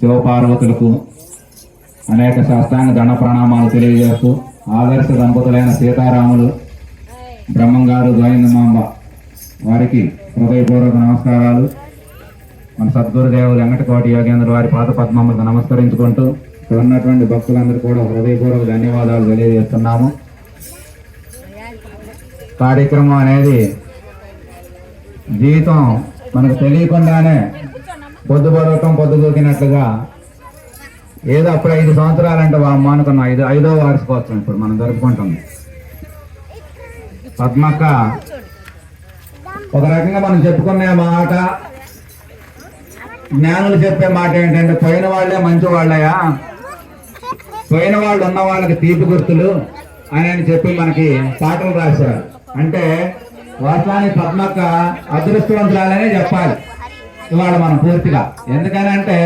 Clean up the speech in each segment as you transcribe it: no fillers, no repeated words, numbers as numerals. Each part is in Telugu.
శివపార్వతులకు అనేక శాస్త్రాంగ దండ ప్రణామాలు తెలియజేస్తూ ఆదర్శ దంపతులైన సీతారాములు బ్రహ్మంగారు గోవిందమాంబ వారికి హృదయపూర్వక నమస్కారాలు. మన సద్గురుదేవులు వెంకటకోటి యోగేంద్ర వారి పాద పద్మములకు నమస్కరించుకుంటూ ఇక్కడ ఉన్నటువంటి భక్తులందరూ కూడా హృదయపూర్వక ధన్యవాదాలు తెలియజేస్తున్నాము. కార్యక్రమం అనేది జీవితం మనకు తెలియకుండానే పొద్దుపడటం పొద్దుదూకినట్లుగా ఏదో అప్పుడు 5 సంవత్సరాలంటే అమ్మ అనుకున్నాం. 5వ వార్షికోత్సవం ఇప్పుడు మనం జరుపుకుంటాం. పద్మక్క ఒక రకంగా మనం చెప్పుకునే మాట, జ్ఞానులు చెప్పే మాట ఏంటంటే పోయిన వాళ్లే మంచి వాళ్ళయా, పోయిన వాళ్ళు ఉన్న వాళ్ళకి తీపి గుర్తులు అని చెప్పి మనకి పాటలు రాశారు. అంటే వాస్తవానికి పద్మక్క అదృష్టవంతురాలనే చెప్పాలి ఇవాళ మనం పూర్తిగా. ఎందుకనంటే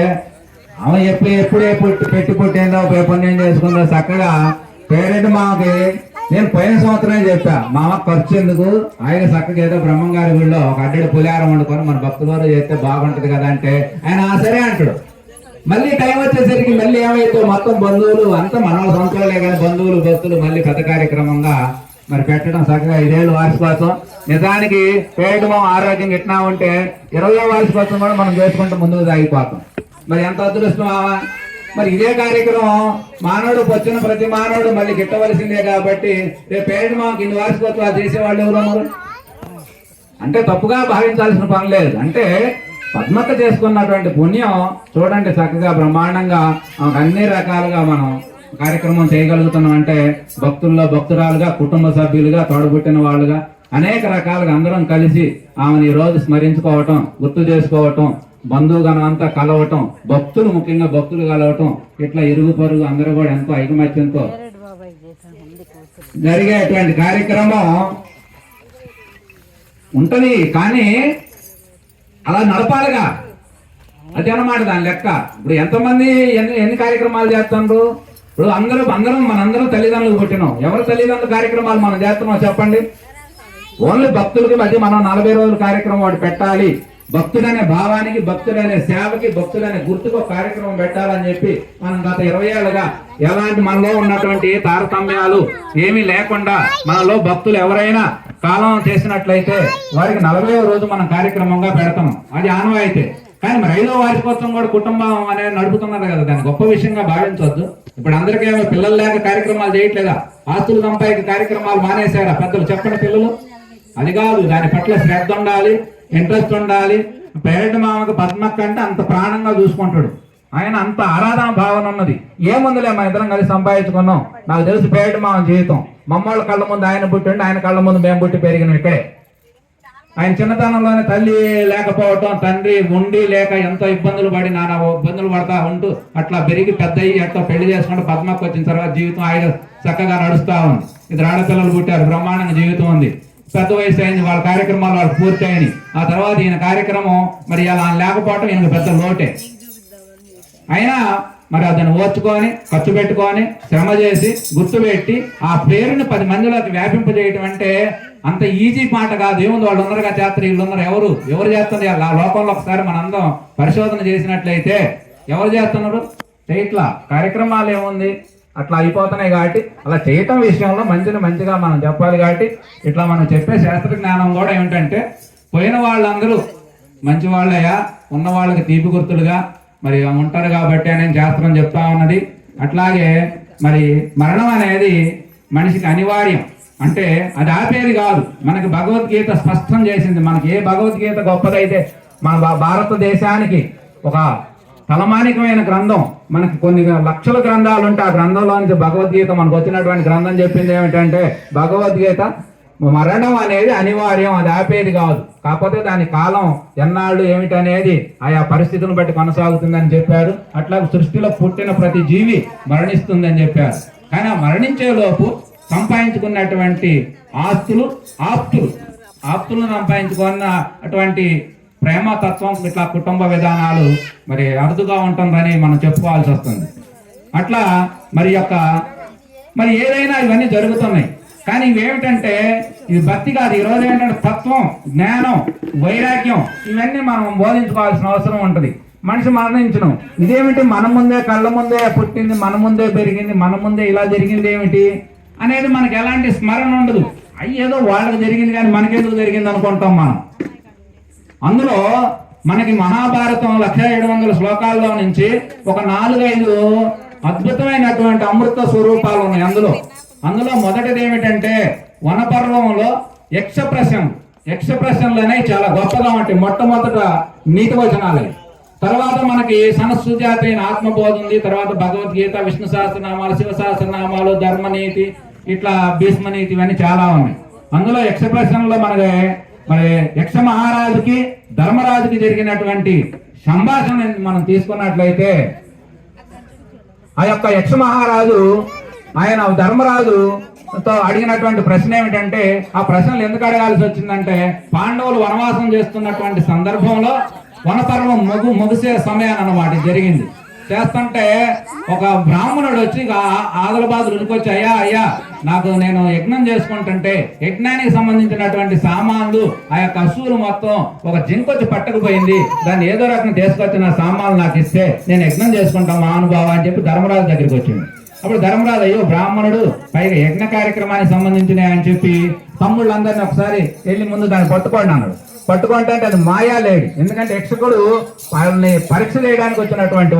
ఆమె ఎప్పుడే పెట్టి పుట్టిందో పుణ్యం చేసుకుందో చక్కగా పేరెంట్ మామకి నేను పోయిన సంవత్సరమే చెప్పా, మామ ఖర్చు ఎందుకు, ఆయన చక్కగా ఏదో బ్రహ్మంగారి గుడిలో ఒక అడ్డడి పులిహారం వండుకొని మన భక్తులు చేస్తే బాగుంటది కదా అంటే ఆయన సరే అంటాడు. మళ్ళీ టైం వచ్చేసరికి మళ్ళీ ఏమైతే మొత్తం బంధువులు అంతా మన సంవత్సరాలే కానీ బంధువులు భక్తులు మళ్ళీ పెద్ద కార్యక్రమంగా మరి పెట్టడం చక్కగా 5 ఏళ్ళు వార్షికోత్సవం. నిజానికి పేయడం ఆరోగ్యం ఇట్లా ఉంటే 20వ వార్షికోత్సవం కూడా మనం చేసుకుంటూ ముందుకు సాగిపోతాం. మరి ఎంత అదృష్టం ఆవా. మరి ఇదే కార్యక్రమం మానవుడు వచ్చిన ప్రతి మానవుడు మళ్ళీ గిట్టవలసిందే. కాబట్టి రేపు పేరెంట్ మాకు 2 వార్షికోత్సవాలు చేసేవాళ్ళు ఎవరు అంటే తప్పుగా భావించాల్సిన పని లేదు. అంటే పద్మక్క చేసుకున్నటువంటి పుణ్యం చూడండి, చక్కగా బ్రహ్మాండంగా అన్ని రకాలుగా మనం కార్యక్రమం చేయగలుగుతున్నాం. అంటే భక్తుల్లో భక్తురాలుగా, కుటుంబ సభ్యులుగా, తోడబుట్టిన వాళ్ళుగా అనేక రకాలుగా అందరం కలిసి ఆమెను ఈ రోజు స్మరించుకోవటం, గుర్తు చేసుకోవటం, బంధువుగణం అంతా కలవటం, భక్తులు ముఖ్యంగా భక్తులు కలవటం, ఇట్లా ఇరుగు పొరుగు అందరూ కూడా ఎంతో ఐకమత్యంతో జరిగేటువంటి కార్యక్రమం ఉంటది. కానీ అలా నడపాలిగా, అది అన్నమాట దాని లెక్క. ఇప్పుడు ఎంతమంది ఎన్ని కార్యక్రమాలు చేస్తున్నారు. ఇప్పుడు మనందరం తల్లిదండ్రులు పుట్టినాం. ఎవరు తల్లిదండ్రుల కార్యక్రమాలు మనం చేస్తున్నాం చెప్పండి. ఓన్లీ భక్తులకి మధ్య మనం 40 రోజుల కార్యక్రమం వాడు పెట్టాలి. భక్తుడనే భావానికి, భక్తుడనే సేవకి, భక్తుడనే గుర్తుకు కార్యక్రమం పెట్టాలని చెప్పి మనం గత 20 ఏళ్ళుగా ఎలాంటి మనలో ఉన్నటువంటి తారతమ్యాలు ఏమీ లేకుండా మనలో భక్తులు ఎవరైనా కాలం చేసినట్లయితే వారికి 40వ రోజు మనం కార్యక్రమంగా పెడతాం. అది ఆనవాయితీ. కానీ మరి 5వ వార్షికోత్సవం కూడా కుటుంబం అనేది నడుపుతున్నారు కదా, దాన్ని గొప్ప విషయంగా భావించవద్దు. ఇప్పుడు అందరికేమో పిల్లలు లేక కార్యక్రమాలు చేయట్లేదా, ఆస్తులు సంపాదించే కార్యక్రమాలు మానేశారా పెద్దలు చెప్పండి. పిల్లలు అది కాదు, దాని పట్ల శ్రద్ధ ఉండాలి, ఇంట్రెస్ట్ ఉండాలి. పేరెంట్ మామకు పద్మక్క అంటే అంత ప్రాణంగా చూసుకుంటాడు. ఆయన అంత ఆరాధన భావన ఉన్నది. ఏముందిలే మన ఇద్దరం కలిసి సంపాదించుకున్నాం. నాకు తెలుసు పేరెంట్ మామ జీవితం. మమ్మల్ని కళ్ళ ముందు ఆయన పుట్టిండు, ఆయన కళ్ళ ముందు మేము పుట్టి పెరిగిన ఇక్కడే. ఆయన చిన్నతనంలోనే తల్లి లేకపోవటం, తండ్రి ఉండి లేక ఎంతో ఇబ్బందులు పడి నానా ఇబ్బందులు పడతా ఉంటూ అట్లా పెరిగి పెద్ద అయ్యి ఎట్లా పెళ్లి చేసుకుంటూ పద్మక్క వచ్చిన తర్వాత జీవితం ఆయన చక్కగా నడుస్తా ఉంది. 2 ఆడపిల్లలు పుట్టారు, బ్రహ్మాండంగా జీవితం ఉంది. పెద్ద వయసు అయింది, వాళ్ళ కార్యక్రమాలు వాళ్ళకి పూర్తి అయినాయి. ఆ తర్వాత ఈయన కార్యక్రమం మరి అలా లేకపోవటం ఈయనకు పెద్ద లోటే. అయినా మరి అతను ఓర్చుకొని, ఖర్చు పెట్టుకొని, శ్రమ చేసి, గుర్తుపెట్టి ఆ పేరుని 10 మందిలోకి వ్యాపింపజేయటం అంటే అంత ఈజీ మాట కాదు. ఏముంది, వాళ్ళు ఉన్నారుగా చేస్తారు, వీళ్ళు ఉన్నారు. ఎవరు చేస్తుంది ఆ లోకంలో ఒకసారి మనందరం పరిశోధన చేసినట్లయితే ఎవరు చేస్తున్నారు? చేయట్లా. కార్యక్రమాలు ఏముంది అట్లా అయిపోతున్నాయి. కాబట్టి అలా చేయటం విషయంలో మంచిగా మనం చెప్పాలి. కాబట్టి ఇట్లా మనం చెప్పే శాస్త్ర జ్ఞానం కూడా ఏమిటంటే పోయిన వాళ్ళందరూ మంచి వాళ్ళయ్యా, ఉన్న వాళ్ళకి తీపి గుర్తులుగా మరి ఉంటారు కాబట్టి అని శాస్త్రం చెప్తా ఉన్నది. అట్లాగే మరి మరణం అనేది మనిషికి అనివార్యం. అంటే అది ఆపేది కాదు. మనకి భగవద్గీత స్పష్టం చేసింది. మనకి ఏ భగవద్గీత గొప్పదైతే మన భారతదేశానికి ఒక తలమానికమైన గ్రంథం, మనకి కొన్ని లక్షల గ్రంథాలు ఉంటే ఆ గ్రంథంలో నుంచి భగవద్గీత మనకు వచ్చినటువంటి గ్రంథం చెప్పింది ఏమిటంటే భగవద్గీత మరణం అనేది అనివార్యం, అది ఆపేది కాదు. కాకపోతే దాని కాలం ఎన్నాళ్ళు ఏమిటనేది ఆయా పరిస్థితులను బట్టి కొనసాగుతుందని చెప్పారు. అట్లా సృష్టిలో పుట్టిన ప్రతి జీవి మరణిస్తుందని చెప్పారు. కానీ ఆ మరణించే లోపు సంపాదించుకున్నటువంటి ఆప్తులు సంపాదించుకున్న అటువంటి ప్రేమతత్వం, ఇట్లా కుటుంబ విధానాలు మరి అరుదుగా ఉంటుందని మనం చెప్పుకోవాల్సి వస్తుంది. అట్లా మరి ఏదైనా ఇవన్నీ జరుగుతున్నాయి. కానీ ఇవేమిటంటే ఇది భక్తి కాదు. ఈ రోజు ఏంటంటే తత్వం, జ్ఞానం, వైరాగ్యం ఇవన్నీ మనం బోధించుకోవాల్సిన అవసరం ఉంటుంది. మనిషి మరణించను. ఇదేమిటి మన ముందే కళ్ళ ముందే పుట్టింది, మన ముందే పెరిగింది, మన ముందే ఇలా జరిగింది ఏమిటి అనేది మనకి ఎలాంటి స్మరణ ఉండదు. అయ్యేదో వాళ్ళకి జరిగింది కానీ మనకెందుకు జరిగింది అనుకుంటాం మనం. అందులో మనకి మహాభారతం 1700 శ్లోకాల్లో నుంచి ఒక 4-5 అద్భుతమైనటువంటి అమృత స్వరూపాలు ఉన్నాయి. అందులో మొదటిది ఏమిటంటే వనపర్వంలో యక్షప్రశ్నలు అనేవి చాలా గొప్పగా ఉంటాయి. మొట్టమొదట నీతి వచనాలు. తర్వాత మనకి సంస్కృతి అయిన ఆత్మబోధ ఉంది. తర్వాత భగవద్గీత, విష్ణు సహస్రనామాలు, శివ సహస్రనామాలు, ధర్మనీతి, ఇట్లా భీష్మనీతి ఇవన్నీ చాలా ఉన్నాయి. అందులో యక్ష ప్రశ్నలో మరి యక్ష మహారాజుకి ధర్మరాజుకి జరిగినటువంటి సంభాషణ మనం తీసుకున్నట్లయితే ఆ యొక్క యక్ష మహారాజు ఆయన ధర్మరాజుతో అడిగినటువంటి ప్రశ్న ఏమిటంటే, ఆ ప్రశ్నలు ఎందుకు అడగాల్సి వచ్చిందంటే, పాండవులు వనవాసం చేస్తున్నటువంటి సందర్భంలో వనపర్వం ముగిసే సమయాన్ని అన్నమాట జరిగింది. చేస్తుంటే ఒక బ్రాహ్మణుడు వచ్చి ఆదలబాదులు ఉనికొచ్చి, అయ్యా నేను యజ్ఞం చేసుకుంటుంటే యజ్ఞానికి సంబంధించినటువంటి సామాన్లు ఆ యొక్క అసూరు మొత్తం ఒక జింకొచ్చి పట్టకపోయింది, దాన్ని ఏదో రకం తీసుకొచ్చిన సామాన్లు నాకు ఇస్తే నేను యజ్ఞం చేసుకుంటాం మహానుభావ అని చెప్పి ధర్మరాజు దగ్గరికి వచ్చింది. అప్పుడు ధర్మరాజు అయ్యో బ్రాహ్మణుడు పైగా యజ్ఞ కార్యక్రమానికి సంబంధించినవి అని చెప్పి తమ్ముళ్ళందరినీ ఒకసారి వెళ్ళి ముందు దాన్ని పట్టుకోండి అన్నాడు. పట్టుకుంటే అది మాయా లేడు. ఎందుకంటే యక్షకుడు వాళ్ళని పరీక్ష చేయడానికి వచ్చినటువంటి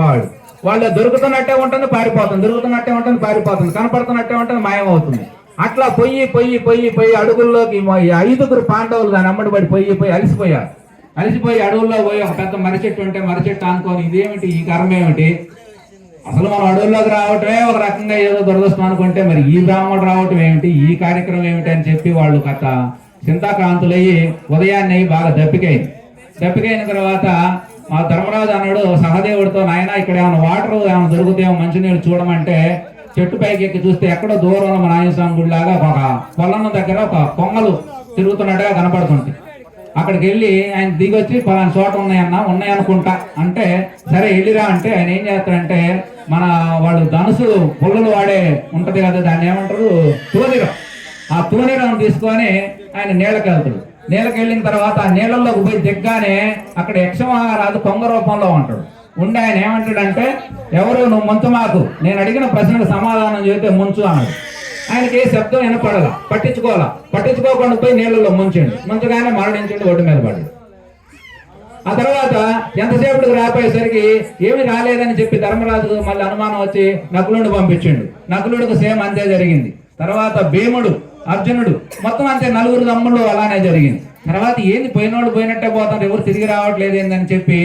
వాళ్ళు దొరుకుతున్నట్టే ఉంటుంది, పారిపోతుంది, దొరుకుతున్నట్టే ఉంటుంది, పారిపోతుంది, కనపడుతున్నట్టే ఉంటుంది, మాయమవుతుంది. అట్లా పొయ్యి అడుగుల్లోకి 5 పాండవులు దాని అమ్మడి పడి పొయ్యి అలిసిపోయి అడవుల్లో పోయి ఒక పెద్ద మరిచెట్టు ఉంటే మరిచెట్టు అనుకోని ఇదేమిటి ఈ కర్మ ఏమిటి, అసలు మనం అడవుల్లోకి రావటమే ఒక రకంగా ఏదో దురదృష్టం అనుకుంటే మరి ఈ బ్రాహ్మణుడు రావటం ఏమిటి, ఈ కార్యక్రమం ఏమిటి అని చెప్పి వాళ్ళు కథ చింతాక్రాంతులయ్యి ఉదయాన్నే బాగా దప్పికైన తర్వాత మా ధర్మరాజు అన్నాడు సహదేవుడితో, నాయన ఇక్కడ ఏమైనా వాటర్ ఏమైనా దొరుకుతాయేమో మంచినీళ్ళు చూడమంటే చెట్టు పైకి ఎక్కి చూస్తే ఎక్కడో దూరంలో మన ఆంజనేయస్వామి గుడి లాగా ఒక పొలం దగ్గర ఒక కొంగలు తిరుగుతున్నట్టుగా కనపడుతుంది. అక్కడికి వెళ్ళి ఆయన దిగొచ్చి పలానా చోట ఉన్నాయనుకుంటా అంటే, సరే వెళ్ళిరా అంటే ఆయన ఏం చేస్తాడంటే వాళ్ళు ధనుసు పుల్లలు వాడే ఉంటది కదా, దాన్ని ఏమంటారు తూనిరం, ఆ తూనిరం తీసుకొని ఆయన నీళ్ళకి వెళ్ళిన తర్వాత ఆ నీళ్ళల్లోకి పోయి దిగ్గానే అక్కడ యక్షమహారాజు కొంగ రూపంలో ఉంటాడు. ఉండి ఆయన ఏమంటాడంటే, ఎవరు నువ్వు ముంచు, మాకు నేను అడిగిన ప్రశ్నకు సమాధానం చెబితే ముంచు అన్నాడు. ఆయనకి ఏ శబ్దం వినపడలా, పట్టించుకోకుండా పోయి నీళ్ళలో ముంచగానే మరణించండి, ఒడ్డు మీద పడి. ఆ తర్వాత ఎంతసేపటికి రాపోయేసరికి ఏమి రాలేదని చెప్పి ధర్మరాజు మళ్ళీ అనుమానం వచ్చి నకులుడిని పంపించిండు. నకులుడికి సేమ్ అంతే జరిగింది. తర్వాత భీముడు, అర్జునుడు మొత్తం అంతే 4 తమ్ముళ్ళు అలానే జరిగింది. తర్వాత ఏంది పోయినోళ్ళు పోయినట్టే పోతారు, ఎవరు తిరిగి రావట్లేదు ఏందని చెప్పి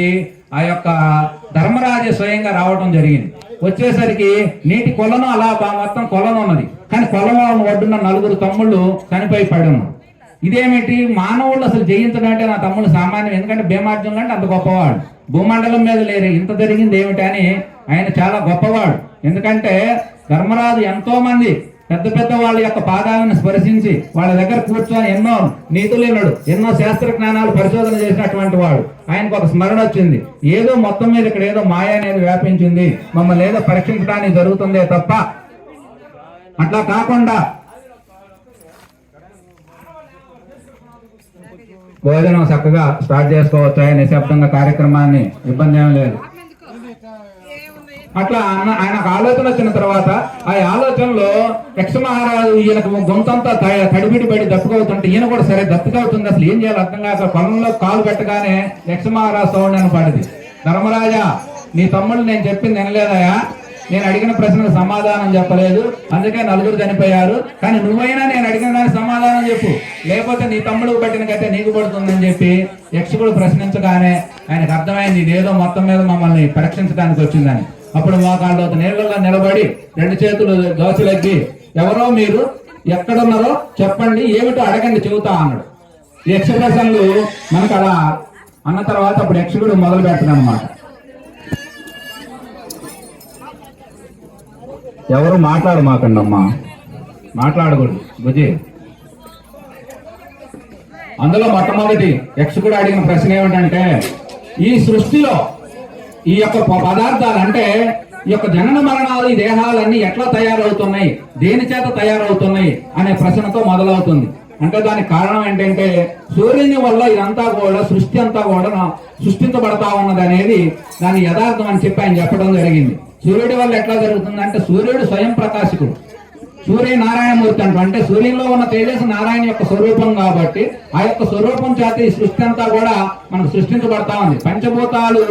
ఆ యొక్క ధర్మరాజు స్వయంగా రావటం జరిగింది. వచ్చేసరికి నీటి కొలను అలా మొత్తం కొలను ఉన్నది, కానీ కొలను ఒడ్డున్న 4 తమ్ముళ్ళు చనిపోయి పడి ఉన్నారు. ఇదేమిటి మానవుళ్ళు అసలు జయించడం అంటే నా తమ్ముడు సామాన్యం, ఎందుకంటే భీమార్జునుడు అంటే అంత గొప్పవాడు, భూమండలం మీద లేరు, ఇంత జరిగింది ఏమిటి అని ఆయన చాలా గొప్పవాడు. ఎందుకంటే ధర్మరాజు ఎంతో మంది పెద్ద వాళ్ళ యొక్క పాదాలను స్పర్శించి వాళ్ళ దగ్గర కూర్చొని ఎన్నో నీతులేనుడు, ఎన్నో శాస్త్ర జ్ఞానాలు పరిశోధన చేసినటువంటి వాడు. ఆయనకు ఒక స్మరణ వచ్చింది, ఏదో మొత్తం మీద ఇక్కడ ఏదో మాయ అనేది వ్యాపించింది, మమ్మల్ని ఏదో పరీక్షించడానికి జరుగుతుందే తప్ప అట్లా కాకుండా భోజనం చక్కగా స్టార్ట్ చేసుకోవచ్చు, నిశ్శబ్దంగా కార్యక్రమాన్ని ఇబ్బంది ఏమీ లేదు. అట్లా ఆయనకు ఆలోచన వచ్చిన తర్వాత ఆ ఆలోచనలో యక్ష మహారాజు ఈయనకు గొంతంతా తడిబిడి పడి దప్పుకవుతుంటే ఈయన కూడా సరే దప్పుకవుతుంది, అసలు ఏం చేయాలి అర్థం కాక పొలంలో కాలు పెట్టగానే యక్ష మహారాజు సౌండ్ అని పడింది. ధర్మరాజా, నీ తమ్ముళ్ళు నేను చెప్పింది వినలేదయా, నేను అడిగిన ప్రశ్నకు సమాధానం చెప్పలేదు, అందుకే 4 చనిపోయారు, కానీ నువ్వైనా నేను అడిగిన దానికి సమాధానం చెప్పు, లేకపోతే నీ తమ్ముడికి పట్టిన గట్టే నీకు పడుతుందని చెప్పి యక్షకుడు ప్రశ్నించగానే ఆయనకు అర్థమైంది ఇదేదో మొత్తం మీద మమ్మల్ని పరీక్షించడానికి వచ్చిందని. అప్పుడు మోకాళ్ళలో నీళ్ళలో నిలబడి 2 చేతులు దోశలెక్కి, ఎవరో మీరు, ఎక్కడున్నారో చెప్పండి, ఏమిటో అడగండి చెబుతా అన్నాడు. యక్ష ప్రశ్నలు మనకు అలా అన్న తర్వాత అప్పుడు యక్షకుడు మొదలు పెడతాడు అన్నమాట. ఎవరు మాట్లాడమాకండి అమ్మా, మాట్లాడకూడదు బుజ్జి. అందులో మొట్టమొదటి యక్షకుడు అడిగిన ప్రశ్న ఏమిటంటే, ఈ సృష్టిలో ఈ యొక్క పదార్థాలు అంటే ఈ యొక్క జనన మరణాలు, ఈ దేహాలన్నీ ఎట్లా తయారవుతున్నాయి, దేని చేత తయారవుతున్నాయి అనే ప్రశ్నతో మొదలవుతుంది. అంటే దానికి కారణం ఏంటంటే సూర్యుని వల్ల ఇదంతా కూడా సృష్టి అంతా కూడా సృష్టించబడతా ఉన్నది అనేది దాని యథార్థం అని చెప్పి ఆయన చెప్పడం జరిగింది. సూర్యుడి వల్ల ఎట్లా జరుగుతుందంటే సూర్యుడు స్వయం ప్రకాశకుడు, సూర్య నారాయణమూర్తి అంటారు. అంటే సూర్యుల్లో ఉన్న తేజస్సు నారాయణ యొక్క స్వరూపం కాబట్టి ఆ యొక్క స్వరూపం చేత ఈ సృష్టి అంతా కూడా మనకు సృష్టించబడతా ఉంది. పంచభూతాలు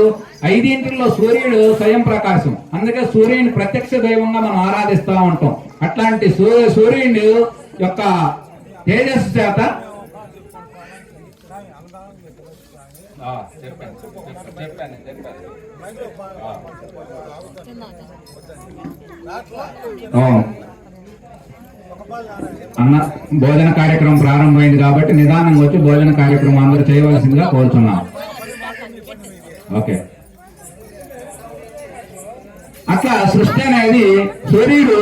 5 సూర్యుడు స్వయం ప్రకాశం, అందుకే సూర్యుని ప్రత్యక్ష దైవంగా మనం ఆరాధిస్తూ ఉంటాం. అట్లాంటి సూర్యుని యొక్క తేజస్సు చేత అన్న భోజన కార్యక్రమం ప్రారంభమైంది కాబట్టి నిదానంగా వచ్చి భోజన కార్యక్రమం అందరూ చేయవలసిందిగా కోరుతున్నాం. ఓకే, అట్లా సృష్టి అనేది సూర్యుడు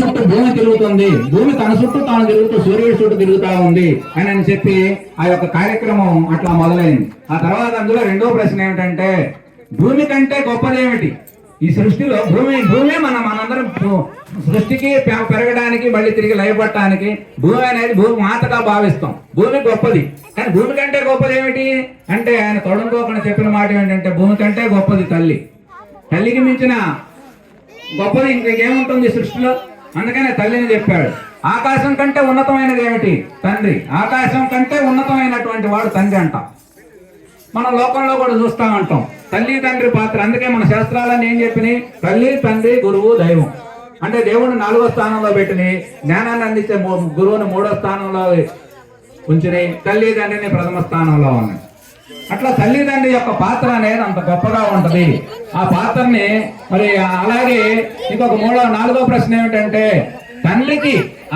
చుట్టూ భూమి తిరుగుతుంది, భూమి తన చుట్టూ తాను తిరుగుతూ సూర్యుడి చుట్టూ తిరుగుతా ఉంది అని చెప్పి ఆ యొక్క కార్యక్రమం అట్లా మొదలైంది. ఆ తర్వాత అందులో రెండో ప్రశ్న ఏమిటంటే భూమి కంటే గొప్పదేమిటి ఈ సృష్టిలో? భూమి మనందరం సృష్టికి పెరగడానికి మళ్ళీ తిరిగి లయపడటానికి భూమి అనేది భూమి మాతగా భావిస్తాం. భూమి గొప్పది, కానీ భూమి కంటే గొప్పది ఏమిటి అంటే ఆయన తొడంకోకుండా చెప్పిన మాట ఏంటంటే భూమి కంటే గొప్పది తల్లి, తల్లికి మించిన గొప్పది ఇంకేముంటుంది సృష్టిలో. అందుకనే తల్లిని చెప్పాడు. ఆకాశం కంటే ఉన్నతమైనది ఏమిటి? తండ్రి. ఆకాశం కంటే ఉన్నతమైనటువంటి వాడు తండ్రి అంట. మనం లోకంలో కూడా చూస్తా ఉంటాం తల్లి తండ్రి పాత్ర. అందుకే మన శాస్త్రాలన్నీ ఏం చెప్పినాయి? తల్లి, తండ్రి, గురువు, దైవం. అంటే దేవుడిని 4వ స్థానంలో పెట్టినాయి, జ్ఞానాన్ని అందించే గురువుని 3వ స్థానంలో ఉంచినాయి, తల్లి తండ్రిని 1వ స్థానంలో ఉన్నాయి. అట్లా తల్లిదండ్రి యొక్క పాత్ర అనేది అంత గొప్పగా ఉంటది. ఆ పాత్రని మరి అలాగే ఇంకొక 4వ ప్రశ్న ఏమిటంటే తండ్రికి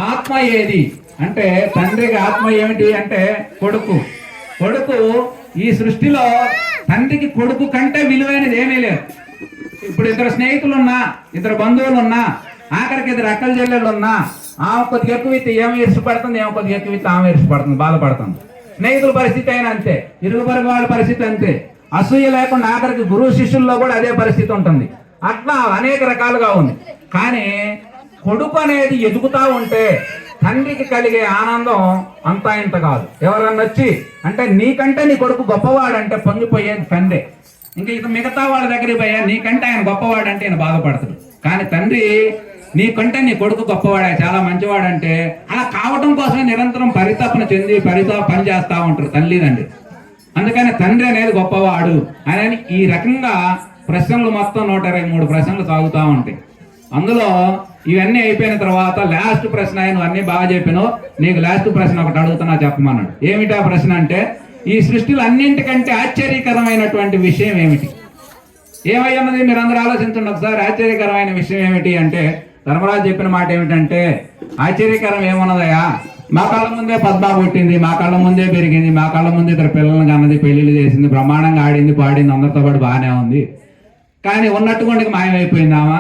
ఆత్మ ఏది అంటే తండ్రికి ఆత్మ ఏమిటి అంటే కొడుకు. ఈ సృష్టిలో తండ్రికి కొడుకు కంటే విలువైనది ఏమీ లేదు. ఇప్పుడు 2 స్నేహితులున్నా, 2 బంధువులున్నా, ఆఖరికి 2 అక్కల చెల్లెళ్ళున్నా, ఆమె కొద్దిగా ఎక్కువ ఇస్తే ఏమి ఇష్టపడుతుంది, ఏమో కొద్దిగా ఎక్కువ ఇస్తే ఆమె ఇష్టపడుతుంది, బాధపడుతుంది. స్నేహితుల పరిస్థితి అయినా అంతే, ఇరుగు పొరుగు వాళ్ళ పరిస్థితి అంతే. అసూయ లేకుండా ఆఖరికి గురువు శిష్యుల్లో కూడా అదే పరిస్థితి ఉంటుంది. అట్లా అనేక రకాలుగా ఉంది. కానీ కొడుకు అనేది ఎదుగుతా ఉంటే తండ్రికి కలిగే ఆనందం అంతా ఇంత కాదు. ఎవరన్నా వచ్చి అంటే నీకంటే నీ కొడుకు గొప్పవాడంటే పొంగిపోయేది తండ్రి. ఇంకా ఇక మిగతా వాళ్ళ దగ్గరికి పోయా నీకంటే ఆయన గొప్పవాడంటే ఆయన బాధపడతాడు. కానీ తండ్రి నీకంటే నీ కొడుకు గొప్పవాడే, చాలా మంచివాడంటే అలా కావటం కోసమే నిరంతరం పరితపన చెంది పని చేస్తా ఉంటారు తల్లిదండ్రి. అందుకని తండ్రి అనేది గొప్పవాడు అని ఈ రకంగా ప్రశ్నలు మొత్తం 123 ప్రశ్నలు సాగుతూ ఉంటాయి. అందులో ఇవన్నీ అయిపోయిన తర్వాత లాస్ట్ ప్రశ్న నువ్వు అన్ని బాగా చెప్పినావు, నీకు లాస్ట్ ప్రశ్న ఒకటి అడుగుతున్నా చెప్పమన్నాడు. ఏమిటా ప్రశ్న అంటే ఈ సృష్టిలో అన్నింటికంటే ఆశ్చర్యకరమైనటువంటి విషయం ఏమిటి? ఏమై ఉన్నది మీరు అందరూ ఆలోచించండి ఒకసారి. ఆశ్చర్యకరమైన విషయం ఏమిటి అంటే ధర్మరాజు చెప్పిన మాట ఏమిటంటే ఆశ్చర్యకరం ఏమున్నదయా, మా కళ్ళ ముందే పద్మా పుట్టింది, మా కళ్ళ ముందే పెరిగింది, మా కళ్ళ ముందే 2 పిల్లలను కన్నది, పెళ్లిళ్ళు చేసింది, బ్రహ్మాండంగా ఆడింది, పాడింది, అందరితో పాటు బాగానే ఉంది. కానీ ఉన్నట్టుకుండికి మాయమైపోయిందామా?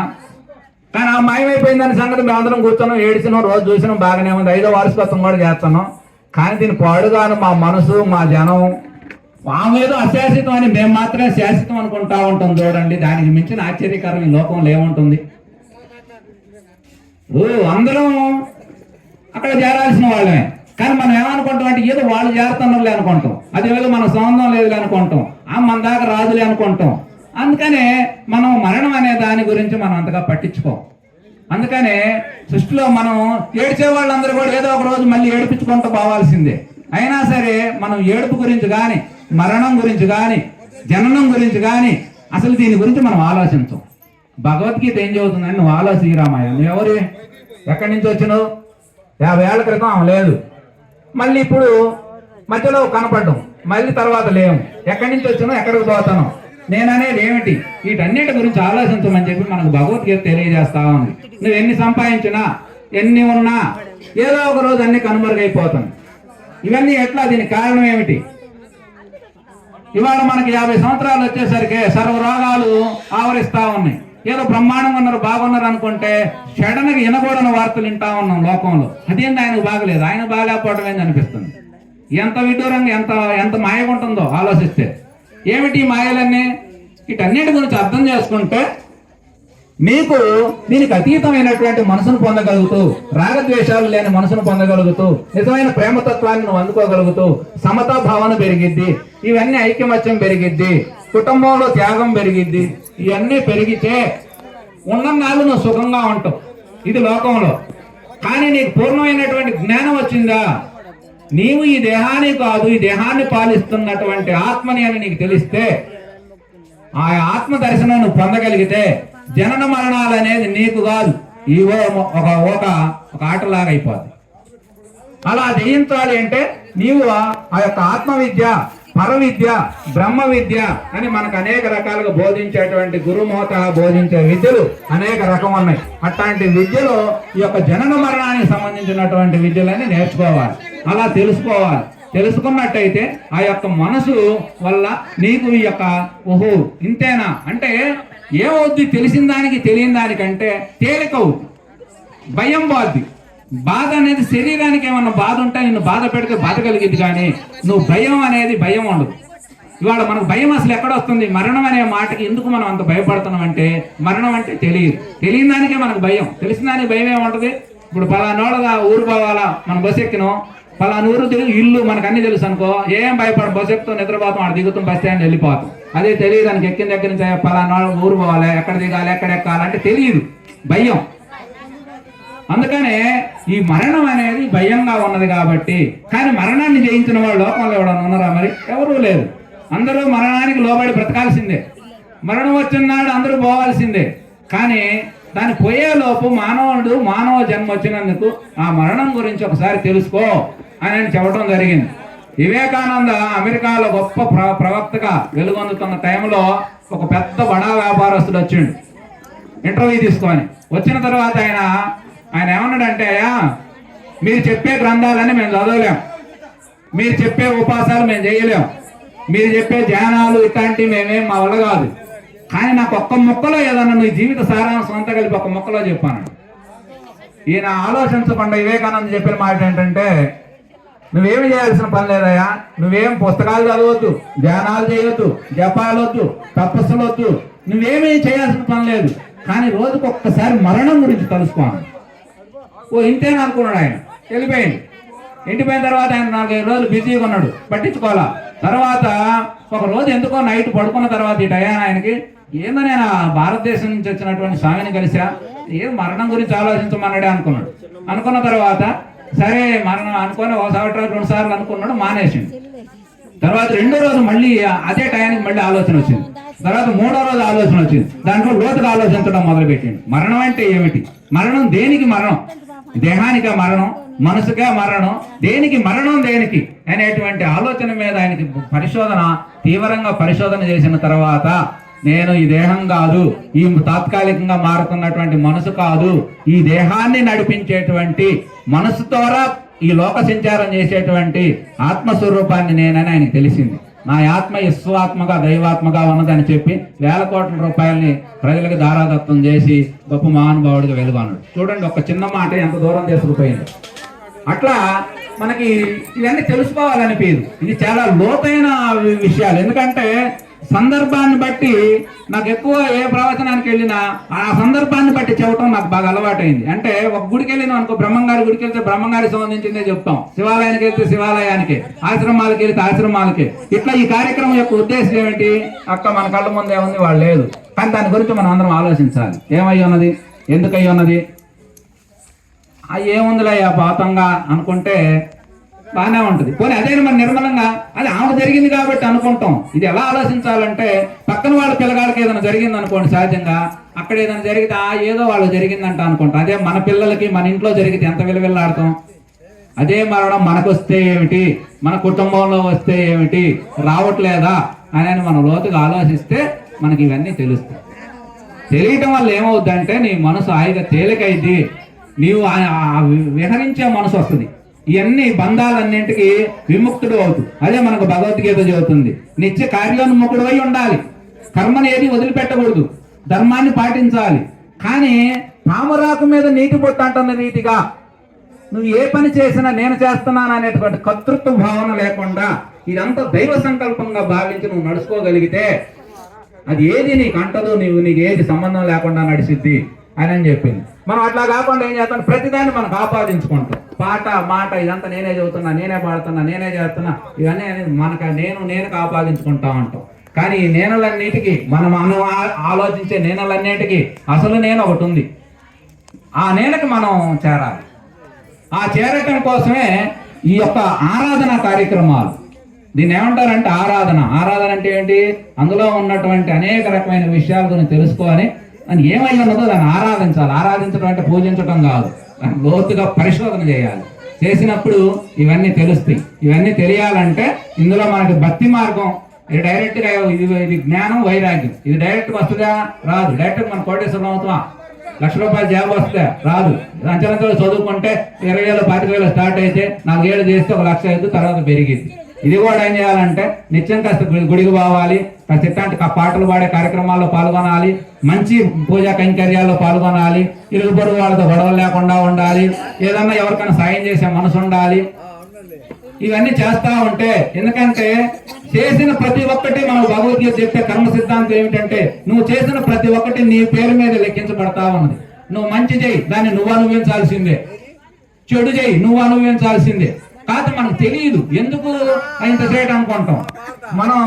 కానీ ఆ మాయమైపోయిందని సంగతి మేము అందరం కూర్చున్నాం, ఏడిచినాం, రోజు చూసినాం, బాగానే ఉంది, 5వ వార్షికోత్సవం కూడా చేస్తున్నాం. కానీ దీని పాడుగాను మా మనసు, మా జనం ఆమెదో అశాశ్వతం అని మేము మాత్రమే శాశ్వతం అనుకుంటా ఉంటాం. చూడండి, దానికి మించిన ఆశ్చర్యకరం ఈ లోకంలో ఏముంటుంది? అందరం అక్కడ చేరాల్సిన వాళ్ళమే, కానీ మనం ఏమనుకుంటాం అంటే ఏదో వాళ్ళు చేరుతున్నలే అనుకుంటాం, అది ఏదో మన సంబంధం లేదు అనుకుంటాం, మన దాకా రాదులే అనుకుంటాం. అందుకనే మనం మరణం అనే దాని గురించి మనం అంతగా పట్టించుకోం. అందుకనే సృష్టిలో మనం ఏడ్చే వాళ్ళందరూ కూడా ఏదో ఒక రోజు మళ్ళీ ఏడిపించుకుంటూ పోవాల్సిందే. అయినా సరే మనం ఏడుపు గురించి కానీ, మరణం గురించి కానీ, జననం గురించి కానీ అసలు దీని గురించి మనం ఆలోచించం. భగవద్గీత ఏం చదువుతుందని నువ్వు ఆలోచించరామాయ, నువ్వెవరు, ఎక్కడి నుంచి వచ్చినావు? 50 ఏళ్ల క్రితం ఆమె లేదు, మళ్ళీ ఇప్పుడు మధ్యలో కనపడ్డం, మళ్ళీ తర్వాత లేవు. ఎక్కడి నుంచి వచ్చినావు, ఎక్కడికి పోతాను, నేననేది ఏమిటి? వీటన్నిటి గురించి ఆలోచించమని చెప్పి మనకు భగవద్గీత తెలియజేస్తా ఉంది. నువ్వు ఎన్ని సంపాదించినా, ఎన్ని ఉన్నా ఏదో ఒక రోజు అన్ని కనుమరుగైపోతాను. ఇవన్నీ ఎట్లా? దీనికి కారణం ఏమిటి? ఇవాళ మనకి 50 సంవత్సరాలు వచ్చేసరికి సర్వ రోగాలు ఆవరిస్తా ఉన్నాయి. ఏదో బ్రహ్మాండంగా ఉన్నారు, బాగున్నారు అనుకుంటే సడన్గా వినకూడని వార్తలు వింటా ఉన్నాం లోకంలో. అదేంటి ఆయనకు బాగలేదు, ఆయన బాగాలేకపోవడం ఏంది అనిపిస్తుంది. ఎంత విడ్డూరంగా ఎంత మాయగా ఉంటుందో ఆలోచిస్తే. ఏమిటి మాయలన్నీ? వీటన్నిటి గురించి అర్థం చేసుకుంటే నీకు దీనికి అతీతమైనటువంటి మనసును పొందగలుగుతూ, రాగద్వేషాలు లేని మనసును పొందగలుగుతూ, నిజమైన ప్రేమతత్వాన్ని నువ్వు అందుకోగలుగుతూ, సమతా భావన పెరిగిద్ది, ఇవన్నీ ఐక్యమత్యం పెరిగిద్ది, కుటుంబంలో త్యాగం పెరిగిద్ది. ఇవన్నీ పెరిగితే ఉన్నన్నాళ్ళు నువ్వు సుఖంగా ఉంటావు ఇది లోకంలో. కానీ నీకు పూర్ణమైనటువంటి జ్ఞానం వచ్చిందా, నీవు ఈ దేహాన్ని కాదు, ఈ దేహాన్ని పాలిస్తున్నటువంటి ఆత్మని అని నీకు తెలిస్తే, ఆ ఆత్మ దర్శనం నువ్వు పొందగలిగితే జనన మరణాలు అనేది నీకు కాదు, ఇవో ఒక ఆటలాగా అయిపోద్ది. అలా జయించాలి అంటే నీవు ఆ యొక్క ఆత్మ విద్య, పర విద్య, బ్రహ్మ విద్య అని మనకు అనేక రకాలుగా బోధించేటువంటి గురుమోత బోధించే విద్యలు అనేక రకం ఉన్నాయి. అట్లాంటి విద్యలో ఈ యొక్క జనన మరణానికి సంబంధించినటువంటి విద్యలని నేర్చుకోవాలి, అలా తెలుసుకోవాలి. తెలుసుకున్నట్టయితే ఆ యొక్క మనసు వల్ల నీకు ఈ యొక్క ఓహో ఇంతేనా అంటే ఏమవుద్ది, తెలిసిన దానికి తెలియని దానికంటే తేలికవుద్ది, భయం పోద్ది. బాధ అనేది శరీరానికి ఏమన్నా బాధ ఉంటే నిన్ను బాధ పెడితే బాధ కలిగింది, కానీ నువ్వు భయం అనేది భయం ఉండదు. ఇవాళ మనకు భయం అసలు ఎక్కడొస్తుంది, మరణం అనే మాటకి ఎందుకు మనం అంత భయపడుతున్నాం అంటే మరణం అంటే తెలియని దానికే మనకు భయం, తెలిసిన దానికి భయం ఏముంటది. ఇప్పుడు పలానోళ్ళగా ఊరు పోవాలా, మనం బస్సు ఎక్కినాం, పలానా ఊరు ఇల్లు మనకు అన్ని తెలుసు అనుకో, ఏం భయపడు, బస్సు ఎక్కుతాం, నిద్రపోతాం, ఆడ దిగుతాం, బస్ స్టాండ్ వెళ్ళిపోతాం. అదే తెలియదు దానికి ఎక్కిన దగ్గర నుంచి పలానా ఊరు పోవాలి, ఎక్కడ దిగాలి, ఎక్కడ ఎక్కాలి అంటే తెలియదు, భయం. అందుకనే ఈ మరణం అనేది భయంగా ఉన్నది కాబట్టి. కానీ మరణాన్ని జయించిన వాళ్ళు లోకంలో ఎవడన్నా ఉన్నారా? మరి ఎవరూ లేరు. అందరూ మరణానికి లోబడి బ్రతకాల్సిందే, మరణం వచ్చినాడు అందరూ పోవాల్సిందే. కానీ దాని పోయేలోపు మానవ జన్మ వచ్చినందుకు ఆ మరణం గురించి ఒకసారి తెలుసుకో అని చెప్పడం జరిగింది. వివేకానంద అమెరికాలో గొప్ప ప్రవక్తగా వెలుగొందుతున్న టైంలో ఒక పెద్ద బడా వ్యాపారస్తుడు వచ్చిండు ఇంటర్వ్యూ తీసుకొని. వచ్చిన తర్వాత ఆయన ఏమన్నాడంటే, మీరు చెప్పే గ్రంథాలని మేము చదవలేం, మీరు చెప్పే ఉపాసాలు మేము చేయలేం, మీరు చెప్పే ధ్యానాలు ఇట్లాంటివి మేమేం మా వల్ల కాదు, కానీ నాకు ఒక్క ముక్కలో ఏదన్నా నీ జీవిత సారాంశం అంతా కలిపి ఒక్క ముక్కలో చెప్పాను. ఈయన ఆలోచించకుండా వివేకానంద చెప్పిన మాట ఏంటంటే, నువ్వేమి చేయాల్సిన పని లేదయ్యా, నువ్వేం పుస్తకాలు చదవద్దు, ధ్యానాలు చేయొద్దు, జపాలొద్దు, తపస్సులు వద్దు, నువ్వేమీ చేయాల్సిన పని లేదు, కానీ రోజుకు ఒక్కసారి మరణం గురించి తెలుసుకోను. ఓ ఇంతేనా అనుకున్నాడు ఆయన, వెళ్ళిపోయింది. ఇంటిపోయిన తర్వాత ఆయన 4-5 రోజులు బిజీగా ఉన్నాడు, పట్టించుకోవాలా. తర్వాత ఒక రోజు ఎందుకో నైట్ పడుకున్న తర్వాత ఇటు అయ్యాను ఆయనకి, ఏందో నేను భారతదేశం నుంచి వచ్చినటువంటి స్వామిని కలిసా, ఏం మరణం గురించి ఆలోచించమన్నాడే అనుకున్నాడు. అనుకున్న తర్వాత సరే మరణం అనుకొని 1 సార్లు 2 సార్లు అనుకున్నాడు, మానేసింది. తర్వాత 2వ రోజు మళ్ళీ అదే టయానికి మళ్ళీ ఆలోచన వచ్చింది. తర్వాత 3వ రోజు ఆలోచన వచ్చింది, దాంట్లో లోతుగా ఆలోచించడం మొదలుపెట్టింది. మరణం అంటే ఏమిటి, మరణం దేనికి, మరణం దేహానికే మరణం, మనసుకే మరణం, దేనికి మరణం దేనికి అనేటువంటి ఆలోచన మీద ఆయనకి తీవ్రంగా పరిశోధన చేసిన తర్వాత, నేను ఈ దేహం కాదు, ఈ తాత్కాలికంగా మారుతున్నటువంటి మనసు కాదు, ఈ దేహాన్ని నడిపించేటువంటి మనసు ద్వారా ఈ లోక సంచారం చేసేటువంటి ఆత్మస్వరూపాన్ని నేనని ఆయనకు తెలిసింది. నా ఆత్మ విశ్వాత్మగా దైవాత్మగా ఉన్నదని చెప్పి 1000 కోట్ల రూపాయలని ప్రజలకు దారాదత్తం చేసి గొప్ప మహానుభావుడిగా వెలుగొన్నాడు. చూడండి, ఒక చిన్న మాట ఎంత దూరం తీసుకుపోయింది. అట్లా మనకి ఇవన్నీ తెలుసుకోవాలనిపించదు, ఇది చాలా లోతైన విషయాలు. ఎందుకంటే సందర్భాన్ని బట్టి నాకు ఎక్కువ ఏ ప్రవచనానికి వెళ్ళినా ఆ సందర్భాన్ని బట్టి చెప్పడం నాకు బాగా అలవాటైంది. అంటే ఒక గుడికి వెళ్ళినా అనుకో, బ్రహ్మంగారి గుడికి వెళ్తే బ్రహ్మంగారికి సంబంధించిందే చెప్తాం, శివాలయానికి వెళ్తే శివాలయానికి, ఆశ్రమాలకు వెళ్తే ఆశ్రమాలకి. ఇట్లా ఈ కార్యక్రమం యొక్క ఉద్దేశం ఏమిటి, అక్క మన కళ్ళ ముందు ఏముంది వాళ్ళు లేదు, కానీ దాని గురించి మనం అందరం ఆలోచించాలి. ఏమై ఉన్నది, ఎందుకై ఉన్నది, ఏముందిలే పాతంగా అనుకుంటే బాగానే ఉంటుంది. పోనీ అదే మరి నిర్మలంగా అది ఆమె జరిగింది కాబట్టి అనుకుంటాం. ఇది ఎలా ఆలోచించాలంటే, పక్కన వాళ్ళ పిల్లగాళ్ళకి ఏదైనా జరిగింది అనుకోండి, సహజంగా అక్కడ ఏదైనా జరిగితే ఏదో వాళ్ళు జరిగిందంట అనుకుంటాం. అదే మన పిల్లలకి మన ఇంట్లో జరిగితే ఎంత విలువెల్లాడతాం. అదే మరణం మనకు వస్తే ఏమిటి, మన కుటుంబంలో వస్తే ఏమిటి, రావట్లేదా అని మనం లోతుగా ఆలోచిస్తే మనకి ఇవన్నీ తెలుస్తాయి. తెలియటం వల్ల ఏమవుద్దంటే నీ మనసు హాయిగా తేలికైద్ది, నీవు విహరించే మనసు వస్తుంది, ఇవన్నీ బంధాలన్నింటికి విముక్తుడు అవుతూ. అదే మనకు భగవద్గీత చెబుతుంది, నిత్య కార్యోన్ముఖుడు అయి ఉండాలి, కర్మని ఏది వదిలిపెట్టకూడదు, ధర్మాన్ని పాటించాలి. కానీ తామరాకు మీద నీటి బొట్టు అంటున్న రీతిగా నువ్వు ఏ పని చేసినా నేను చేస్తున్నాను అనేటువంటి కర్తృత్వ భావన లేకుండా ఇదంతా దైవ సంకల్పంగా భావించి నువ్వు నడుచుకోగలిగితే అది ఏది నీకు అంటదు, నీకు ఏది సంబంధం లేకుండా నడిచిద్ది అని చెప్పింది. మనం అట్లా కాకుండా ఏం చేస్తాం, ప్రతిదాన్ని మనకు ఆపాదించుకుంటాం. పాట మాట ఇదంతా నేనే చదువుతున్నా, నేనే పాడుతున్నా, నేనే చేస్తున్నా, ఇవన్నీ అనేది మనకు నేను ఆపాదించుకుంటా ఉంటాం. కానీ ఈ నేనలన్నిటికీ మనం ఆలోచించే నేనలన్నిటికీ అసలు నేను ఒకటి ఉంది. ఆ నేనకి మనం చేరాలి. ఆ చేరటం కోసమే ఈ యొక్క ఆరాధన కార్యక్రమాలు. దీన్ని ఏమంటారంటే ఆరాధన అంటే ఏంటి, అందులో ఉన్నటువంటి అనేక రకమైన విషయాల గురించి తెలుసుకోవాలి. అని ఏమై ఉన్నదో దాన్ని ఆరాధించాలి. ఆరాధించడం అంటే పూజించడం కాదు, దాన్ని లోతుగా పరిశోధన చేయాలి. చేసినప్పుడు ఇవన్నీ తెలుస్తాయి. ఇవన్నీ తెలియాలంటే ఇందులో మనకి భక్తి మార్గం ఇది డైరెక్ట్గా ఇది జ్ఞానం వైరాగ్యం ఇది డైరెక్ట్గా వస్తుందా? రాదు. డైరెక్ట్గా మనం కోటేశ్వరం అవుతామా, ₹1,00,000 జాబ్ వస్తే రాదు. అంచెలంచెలు చదువుకుంటే 20,000 25,000 స్టార్ట్ అయితే 4 ఏళ్ళు చేస్తే 1,00,000 అయితే తర్వాత పెరిగింది. ఇది కూడా ఏం చేయాలంటే నిత్యం కాస్త గుడికి పోవాలి, కాస్త ఇట్లాంటి పాటలు పాడే కార్యక్రమాల్లో పాల్గొనాలి, మంచి పూజా కైంకర్యాల్లో పాల్గొనాలి, ఇరుగు పొరుగు వాళ్ళతో గొడవలు లేకుండా ఉండాలి, ఏదన్నా ఎవరికైనా సాయం చేసే మనసు ఉండాలి. ఇవన్నీ చేస్తా ఉంటే, ఎందుకంటే చేసిన ప్రతి ఒక్కటి మనం భగవద్గీత చెప్పే కర్మ సిద్ధాంతం ఏమిటంటే నువ్వు చేసిన ప్రతి ఒక్కటి నీ పేరు మీద లెక్కించబడతా ఉన్నది. నువ్వు మంచి చేయి, దాన్ని నువ్వు అనుభవించాల్సిందే. చెడు చేయి, నువ్వు అనుభవించాల్సిందే. కాదు మనకు తెలియదు ఎందుకు ఇంత చేయడం అనుకుంటాం. మనం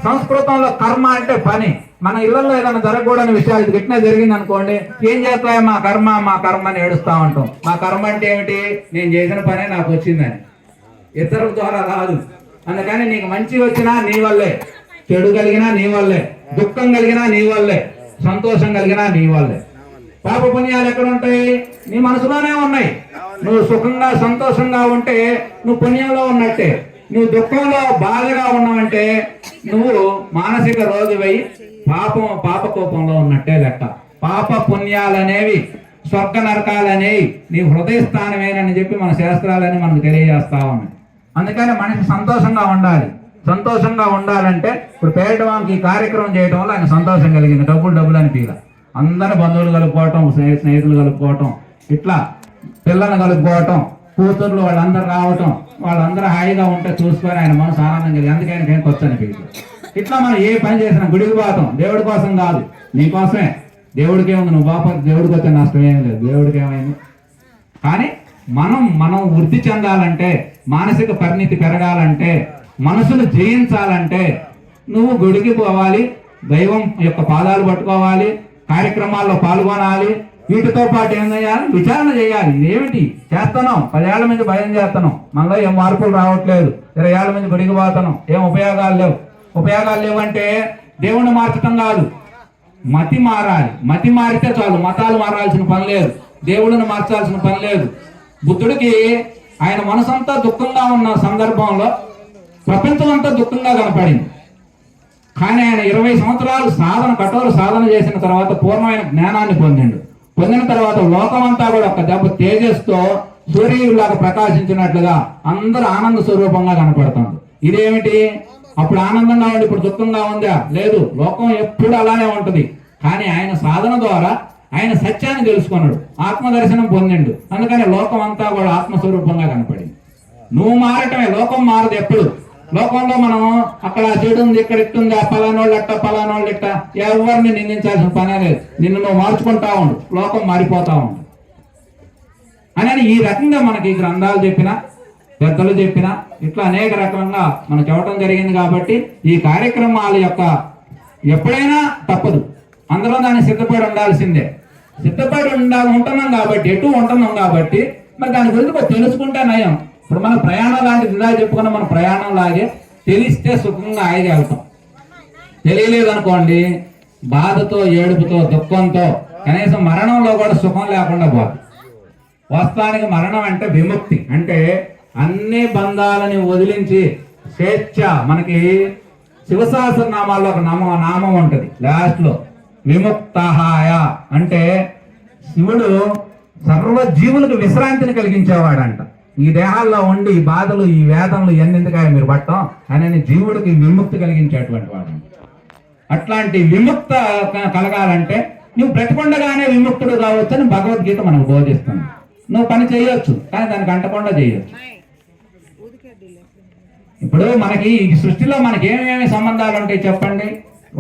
సంస్కృతంలో కర్మ అంటే పని. మన ఇళ్లలో ఏదైనా జరగకూడని విషయాలు ఇది గిట్నే జరిగింది అనుకోండి, ఏం చేస్తాయి, మా కర్మ అని ఏడుస్తా ఉంటాం. మా కర్మ అంటే ఏమిటి, నేను చేసిన పనే నాకు వచ్చిందని, ఇతరుల ద్వారా రాదు. అందుకని నీకు మంచి వచ్చినా నీ వల్లే, చెడు కలిగినా నీ వల్లే, దుఃఖం కలిగినా నీ వల్లే, సంతోషం కలిగినా నీ వల్లే. పాప పుణ్యాలు ఎక్కడ ఉంటాయి, నీ మనసులోనే ఉన్నాయి. నువ్వు సుఖంగా సంతోషంగా ఉంటే నువ్వు పుణ్యంలో ఉన్నట్టే, నువ్వు దుఃఖంలో బాధగా ఉన్నావంటే నువ్వు మానసిక రోగివై పాప కోపంలో ఉన్నట్టే లెక్క. పాప పుణ్యాలనేవి స్వర్గ నరకాలనేవి నీ హృదయ స్థానమేనని చెప్పి మన శాస్త్రాలని మనకు తెలియజేస్తా ఉన్నాయి. అందుకని మనిషి సంతోషంగా ఉండాలి. సంతోషంగా ఉండాలంటే ఇప్పుడు పేరటవానికి ఈ కార్యక్రమం చేయడం వల్ల ఆయన సంతోషం కలిగింది. డబ్బులు అని పీల అందరు బంధువులు కలుపుకోవటం, స్నేహితులు కలుపుకోవటం, ఇట్లా పిల్లలు కలుపుకోవటం, కూతుర్లు వాళ్ళందరూ రావటం, వాళ్ళందరూ హాయిగా ఉంటే చూసుకొని ఆయన మనసు ఆనందం కలిగి అందుకని ఏం కొచ్చని పీలు. ఇట్లా మనం ఏ పని చేసినా గుడికి పోతాం, దేవుడి కోసం కాదు, నీకోసమే. దేవుడికి ఏముంది, నువ్వు బాపతి దేవుడికి వచ్చే నష్టం ఏం లేదు, దేవుడికి ఏమైంది. కానీ మనం వృద్ధి చెందాలంటే, మానసిక పరిణితి పెరగాలంటే, మనసును జయించాలంటే నువ్వు గుడికి పోవాలి, దైవం యొక్క పాదాలు పట్టుకోవాలి, కార్యక్రమాల్లో పాల్గొనాలి. వీటితో పాటు ఏం చేయాలి, విచారణ చేయాలి. ఇదేమిటి చేస్తున్నాం, 10 ఏళ్ల నుంచి భయం చేస్తున్నాం, మనలో ఏం మార్పులు రావట్లేదు, 20 ఏళ్ల నుంచి గుడికి పోతున్నాం, ఏం ఉపయోగాలు లేవు అంటే దేవుణ్ణి మార్చడం కాదు, మతి మారాలి. మతి మారితే చాలు, మతాలు మారాల్సిన పని లేదు, దేవుడిని మార్చాల్సిన పని లేదు. బుద్ధుడికి ఆయన మనసంతా దుఃఖంగా ఉన్న సందర్భంలో ప్రపంచం అంతా దుఃఖంగా కనపడింది. కానీ ఆయన 20 సంవత్సరాలు కఠోర సాధన చేసిన తర్వాత పూర్ణమైన జ్ఞానాన్ని పొందిన తర్వాత లోకమంతా కూడా ఒక దెబ్బ తేజస్తో సూర్యుడిలాగా ప్రకాశించినట్లుగా అందరూ ఆనంద స్వరూపంగా కనపడుతుంది. ఇదేమిటి, అప్పుడు ఆనందంగా ఉండి ఇప్పుడు దుఃఖంగా ఉందా? లేదు, లోకం ఎప్పుడు అలానే ఉంటుంది. కానీ ఆయన సాధన ద్వారా ఆయన సత్యాన్ని తెలుసుకున్నాడు, ఆత్మదర్శనం పొందిండు. అందుకని లోకం అంతా కూడా ఆత్మస్వరూపంగా కనపడింది. నువ్వు మారటమే, లోకం మారదు ఎప్పుడు. లోకంలో మనం అక్కడ చెడు ఉంది, ఇక్కడ ఇట్టుంది, పలానోళ్ళు ఎట్ట ఎవరిని నిందించాల్సిన పనే లేదు. నిన్ను నువ్వు మార్చుకుంటా ఉండు, లోకం మారిపోతా ఉండు అని ఈ రకంగా మనకి ఈ గ్రంథాలు చెప్పిన, పెద్దలు చెప్పిన, ఇట్లా అనేక రకంగా మనం చెప్పడం జరిగింది. కాబట్టి ఈ కార్యక్రమాల యొక్క ఎప్పుడైనా తప్పదు, అందరం దాన్ని సిద్ధపడి ఉండాల్సిందే. సిద్ధపడి ఉంటున్నాం కాబట్టి, ఉంటున్నాం కాబట్టి మరి దాని గురించి తెలుసుకుంటే నయం. ఇప్పుడు మన ప్రయాణం లాంటిది ఇందాక చెప్పుకున్న మన ప్రయాణం లాగే తెలిస్తే సుఖంగా హాయిగా వెళ్తాం. తెలియలేదు అనుకోండి, బాధతో, ఏడుపుతో, దుఃఖంతో, కనీసం మరణంలో కూడా సుఖం లేకుండా పోదు. వాస్తవానికి మరణం అంటే విముక్తి, అంటే అన్ని బంధాలని వదిలించి స్వేచ్ఛ. మనకి శివసహస్రనామాల్లో ఒక నామం ఉంటుంది లాస్ట్ లో, విముక్తహాయ అంటే శివుడు సర్వ జీవులకు విశ్రాంతిని కలిగించేవాడంట. ఈ దేహాల్లో ఉండి ఈ బాధలు, ఈ వేదనలు ఎన్నెందుకాయ మీరు పట్టం అని జీవుడికి విముక్తి కలిగించేటువంటి వాడు. అట్లాంటి విముక్త కలగాలంటే నువ్వు బ్రతికొండగానే విముక్తుడు కావచ్చని భగవద్గీత మనకు బోధిస్తుంది. నువ్వు పని చేయొచ్చు, కానీ దానికి అంటకుండా చేయొచ్చు. ఇప్పుడు మనకి ఈ సృష్టిలో మనకి ఏమేమి సంబంధాలు ఉంటాయి చెప్పండి.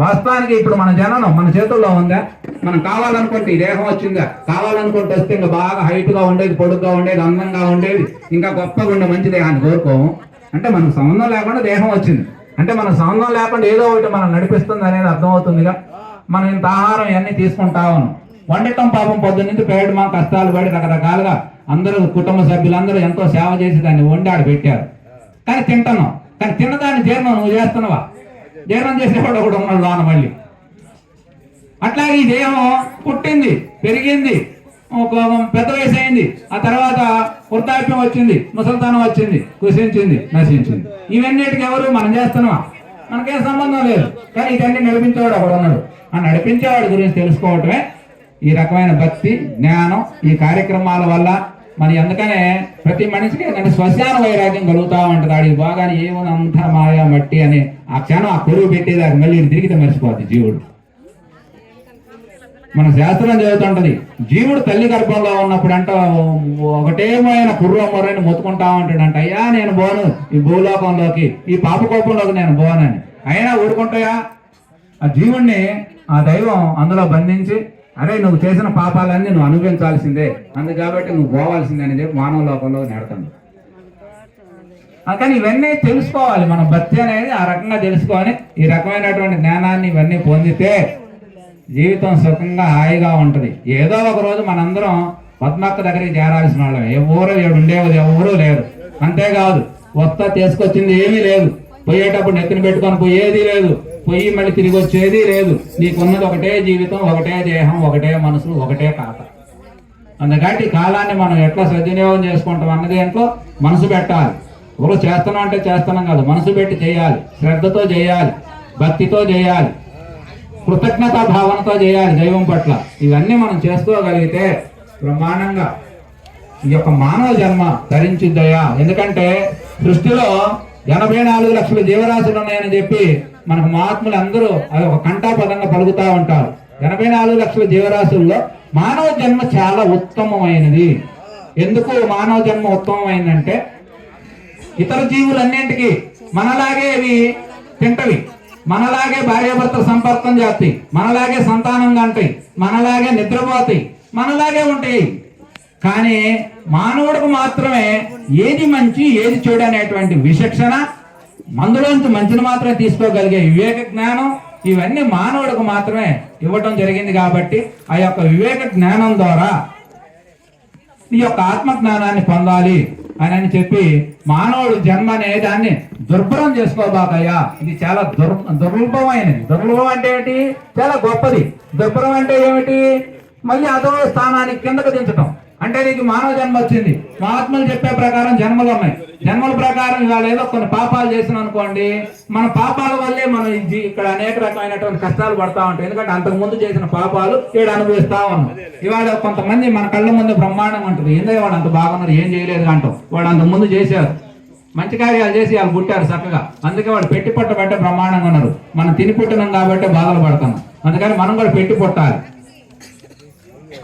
వాస్తవానికి ఇప్పుడు మన జననం మన చేతుల్లో ఉందా? మనం కావాలనుకుంటే ఈ దేహం వచ్చిందా? కావాలనుకుంటే వస్తే ఇంకా బాగా హైట్గా ఉండేది, పొడుగ్గా ఉండేది, అందంగా ఉండేది, ఇంకా గొప్పగా ఉండే మంచి దేహాన్ని కోరుకోము. అంటే మనకు సంబంధం లేకుండా దేహం వచ్చింది అంటే మన సంబంధం లేకుండా ఏదో ఒకటి మనం నడిపిస్తుంది అనేది అర్థమవుతుందిగా. మనం ఇంత ఆహారం ఇవన్నీ తీసుకుంటా ఉన్నాం. వండటం పాపం పొద్దున్న నుంచి పేడ మా కష్టాలు పడి రకరకాలుగా అందరూ కుటుంబ సభ్యులందరూ ఎంతో సేవ చేసి దాన్ని వండి ఆడ పెట్టారు. కానీ తింటున్నాం. కానీ తిన్నదాన్ని జీర్ణం నువ్వు చేస్తున్నావా? జీర్ణం చేసేవాడు ఒకడు ఉన్నాడు లోన మళ్ళీ. అట్లాగే ఈ దేహం పుట్టింది, పెరిగింది, ఒక పెద్ద వయసు అయింది, ఆ తర్వాత వృద్ధాప్యం వచ్చింది, ముసలితనం వచ్చింది, కుసించింది, నశించింది. ఇవన్నిటికి ఎవరు మనం చేస్తున్నావా? మనకేం సంబంధం లేదు. కానీ ఇవన్నీ నడిపించేవాడు ఒకడు ఉన్నాడు. ఆ నడిపించేవాడి గురించి తెలుసుకోవటమే ఈ రకమైన భక్తి, జ్ఞానం. ఈ కార్యక్రమాల వల్ల మన ఎందుకనే ప్రతి మనిషికి అంటే శ్మశాన వైరాగ్యం కలుగుతూ ఉంటుంది. ఆడికి బాగానే ఏమునంత మాయా మట్టి అని ఆ క్షణం ఆ కొలువు పెట్టేదాకా మళ్ళీ తిరిగితే మర్చిపోద్ది జీవుడు. మన శాస్త్రం చదువుతుంటది, జీవుడు తల్లి గర్భంలో ఉన్నప్పుడు అంట ఒకటేమైన కుర్రమ్మరని మొత్తుకుంటా ఉంటాడంట, అయ్యా నేను పోను ఈ భూలోకంలోకి, ఈ పాపకోపంలోకి నేను పోనని. అయినా ఊరుకుంటాయా? ఆ జీవుణ్ణి ఆ దైవం అందులో బంధించి, అరే నువ్వు చేసిన పాపాలన్నీ నువ్వు అనుభవించాల్సిందే, అందుకు కాబట్టి నువ్వు పోవాల్సిందే అని చెప్పి మానవ లోకంలో నెడతాను. కానీ ఇవన్నీ తెలుసుకోవాలి. మన భక్తి అనేది ఆ రకంగా తెలుసుకొని ఈ రకమైనటువంటి జ్ఞానాన్ని ఇవన్నీ పొందితే జీవితం సుఖంగా హాయిగా ఉంటుంది. ఏదో ఒక రోజు మనందరం పద్మక్క దగ్గరికి చేరాల్సిన వాళ్ళం. ఎవరు ఏడు ఉండేది ఎవరూ లేరు. అంతేకాదు వస్తా తీసుకొచ్చింది ఏమీ లేదు, పోయేటప్పుడు నెత్తిన పెట్టుకొని పోయేది లేదు, పోయి మళ్ళీ తిరిగి వచ్చేది లేదు. నీకున్నది ఒకటే జీవితం, ఒకటే దేహం, ఒకటే మనసు, ఒకటే ఖాతా. అందుకని కాలాన్ని మనం ఎట్లా సద్వినియోగం చేసుకుంటాం అన్నది ఏంటో మనసు పెట్టాలి. ఎవరు చేస్తున్నాం అంటే చేస్తున్నాం కాదు, మనసు పెట్టి చేయాలి, శ్రద్ధతో చేయాలి, భక్తితో చేయాలి, కృతజ్ఞతా భావనతో చేయాలి దైవం పట్ల. ఇవన్నీ మనం చేసుకోగలిగితే బ్రహ్మాండంగా ఈ యొక్క మానవ జన్మ ధరించిద్దయా. ఎందుకంటే సృష్టిలో 84 లక్షల జీవరాశులు ఉన్నాయని చెప్పి మనకు మహాత్ములు అందరూ అది ఒక కంఠాపదంగా పలుకుతూ ఉంటారు. 84 లక్షల జీవరాశుల్లో మానవ జన్మ చాలా ఉత్తమమైనది. ఎందుకు మానవ జన్మ ఉత్తమమైందంటే ఇతర జీవులన్నింటికి మనలాగే అవి తింటవి, మనలాగే భార్యాభర్త సంపర్కం చేస్తాయి, మనలాగే సంతానంగా ఉంటాయి, మనలాగే నిద్రపోతాయి, మనలాగే ఉంటాయి. కానీ మానవుడికి మాత్రమే ఏది మంచి ఏది చెడు అనేటువంటి విచక్షణ, మందులోంచి మంచిని మాత్రమే తీసుకోగలిగే వివేక జ్ఞానం, ఇవన్నీ మానవుడికి మాత్రమే ఇవ్వటం జరిగింది. కాబట్టి ఆ యొక్క వివేక జ్ఞానం ద్వారా ఈ యొక్క ఆత్మ జ్ఞానాన్ని పొందాలి అని చెప్పి మానవుడు జన్మ అనే దాన్ని దుర్భరం చేసుకోబాకయ్యా. ఇది చాలా దుర్లభమైనది. దుర్లభం అంటే ఏంటి? చాలా గొప్పది. దుర్భరం అంటే ఏమిటి? మళ్ళీ అదో స్థానానికి కిందకు దించటం. అంటే నీకు మానవ జన్మ వచ్చింది, మహాత్ములు చెప్పే ప్రకారం జన్మలు ఉన్నాయి. జన్మల ప్రకారం ఇవాళ ఏదో కొన్ని పాపాలు చేసిన అనుకోండి, మన పాపాల వల్లే మనం ఇక్కడ అనేక రకమైనటువంటి కష్టాలు పడతా ఉంటాయి. ఎందుకంటే అంతకు ముందు చేసిన పాపాలు ఏడు అనుభవిస్తా ఉన్నాం. ఇవాళ కొంతమంది మన కళ్ళ ముందు బ్రహ్మాండంగా ఉంటుంది, ఏందో వాడు అంత బాగున్నారు, ఏం చేయలేదు అంటాం. వాడు అంతకు ముందు చేశారు, మంచి కార్యాలు చేసి వాళ్ళు పుట్టారు చక్కగా, అందుకే వాడు పెట్టి పుట్టబట్టే బ్రహ్మాండంగా ఉన్నారు. మనం తిని పుట్టినాం కాబట్టి బాధలు పడుతున్నాం. అందుకని మనం కూడా పెట్టి పుట్టాలి.